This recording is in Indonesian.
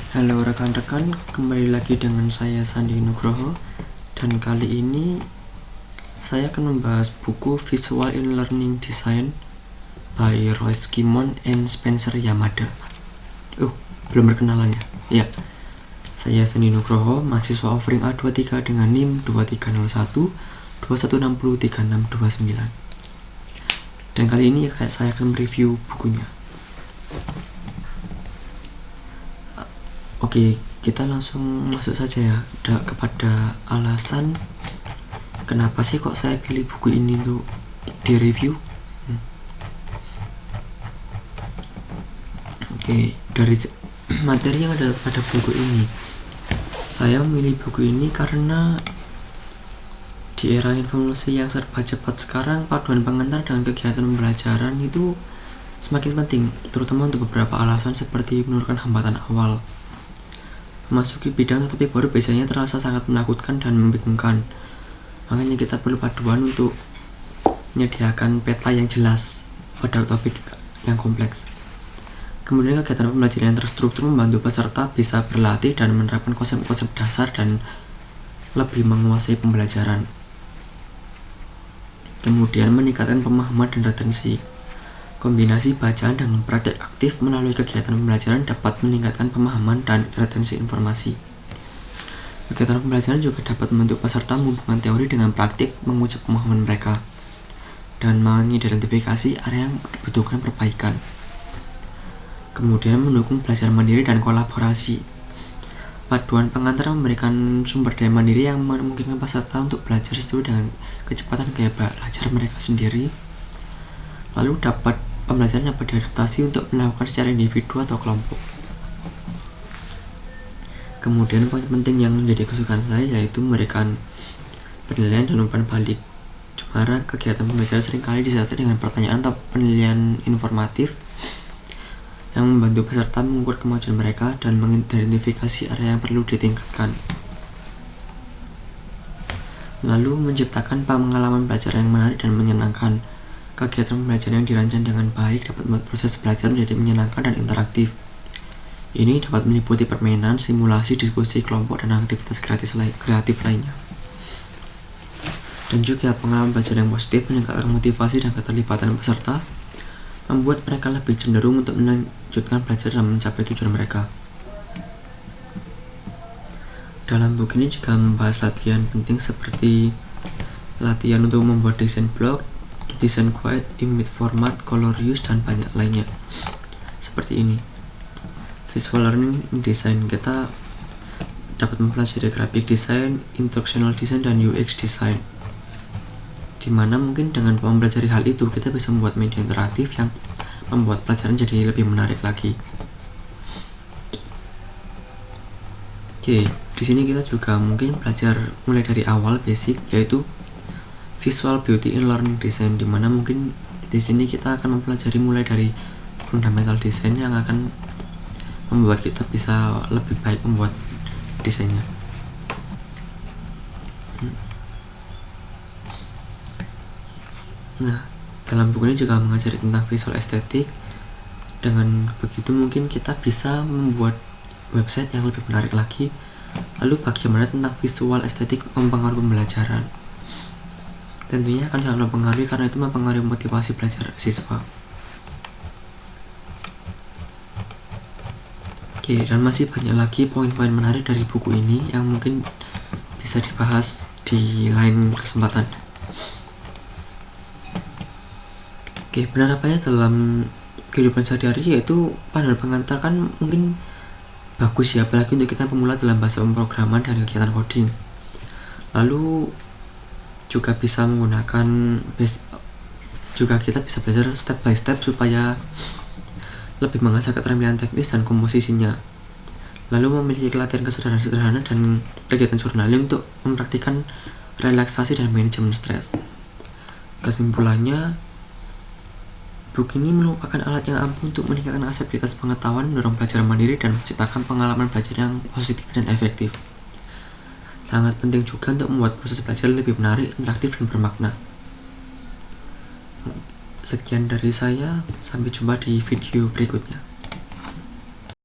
Halo rekan-rekan, kembali lagi dengan saya Sandi Nugroho. Dan kali ini saya akan membahas buku Visual in Learning Design by Royce Kimon and Spencer Yamada. Belum perkenalannya. Ya, saya Sandi Nugroho, mahasiswa offering A23 dengan NIM 2301 2160 3629. Dan kali ini saya akan mereview bukunya. Oke, kita langsung masuk saja ya kepada alasan kenapa sih kok saya pilih buku ini untuk direview. Oke, dari materi yang ada pada buku ini, saya memilih buku ini karena di era informasi yang serba cepat sekarang, paduan pengantar dengan kegiatan pembelajaran itu semakin penting, terutama untuk beberapa alasan seperti menurunkan hambatan awal. Memasuki bidang topik baru biasanya terasa sangat menakutkan dan membingungkan. Makanya kita perlu paduan untuk menyediakan peta yang jelas pada topik yang kompleks. Kemudian kegiatan pembelajaran yang terstruktur membantu peserta bisa berlatih dan menerapkan konsep-konsep dasar dan lebih menguasai pembelajaran. Kemudian meningkatkan pemahaman dan retensi. Kombinasi bacaan dengan praktik aktif melalui kegiatan pembelajaran dapat meningkatkan pemahaman dan retensi informasi. Kegiatan pembelajaran juga dapat membantu peserta menghubungkan teori dengan praktik, menguji pemahaman mereka, dan mengidentifikasi area yang dibutuhkan perbaikan. Kemudian mendukung belajar mandiri dan kolaborasi. Paduan pengantar memberikan sumber daya mandiri yang memungkinkan peserta untuk belajar sesuai dengan kecepatan gaya belajar mereka sendiri. Lalu pembelajaran dapat diadaptasi untuk melakukan secara individu atau kelompok. Kemudian poin penting yang menjadi kesukaan saya yaitu memberikan penilaian dan umpan balik, di mana kegiatan pembelajaran seringkali disertai dengan pertanyaan atau penilaian informatif yang membantu peserta mengukur kemajuan mereka dan mengidentifikasi area yang perlu ditingkatkan. Lalu menciptakan pengalaman belajar yang menarik dan menyenangkan. Kegiatan pembelajaran yang dirancang dengan baik dapat membuat proses belajar menjadi menyenangkan dan interaktif. Ini dapat meliputi permainan, simulasi, diskusi kelompok, dan aktivitas kreatif lainnya. Dan juga pengalaman belajar yang positif meningkatkan motivasi dan keterlibatan peserta, membuat mereka lebih cenderung untuk melanjutkan belajar dan mencapai tujuan mereka. Dalam buku ini juga membahas latihan penting seperti latihan untuk membuat desain blog, desain guide, image format, color use, dan banyak lainnya. Seperti ini. Visual learning design, kita dapat mempelajari graphic design, instructional design, dan UX design. Dimana mungkin dengan mempelajari hal itu kita bisa membuat media interaktif yang membuat pelajaran jadi lebih menarik lagi. Oke, di sini kita juga mungkin belajar mulai dari awal basic, yaitu Visual Beauty in Learning Design, dimana mungkin di sini kita akan mempelajari mulai dari fundamental desain yang akan membuat kita bisa lebih baik membuat desainnya. Nah, dalam buku ini juga mengajari tentang visual estetik. Dengan begitu mungkin kita bisa membuat website yang lebih menarik lagi. Lalu bagaimana tentang visual estetik mempengaruhi pembelajaran? Tentunya akan sangat mempengaruhi karena itu mempengaruhi motivasi belajar siswa. Oke, dan masih banyak lagi poin-poin menarik dari buku ini yang mungkin bisa dibahas di lain kesempatan. Oke, penerapannya dalam kehidupan sehari-hari yaitu paduan pengantar kan mungkin bagus ya, apalagi untuk kita pemula dalam bahasa pemrograman dan kegiatan coding. Lalu juga bisa menggunakan kita bisa belajar step by step supaya lebih mengasah keterampilan teknis dan komposisinya. Lalu memiliki latihan kesederhanaan dan kegiatan journaling untuk mempraktikkan relaksasi dan manajemen stres. Kesimpulannya, buku ini merupakan alat yang ampuh untuk meningkatkan aksesibilitas pengetahuan, mendorong belajar mandiri, dan menciptakan pengalaman belajar yang positif dan efektif. Sangat penting juga untuk membuat proses belajar lebih menarik, interaktif, dan bermakna. Sekian dari saya, sampai jumpa di video berikutnya.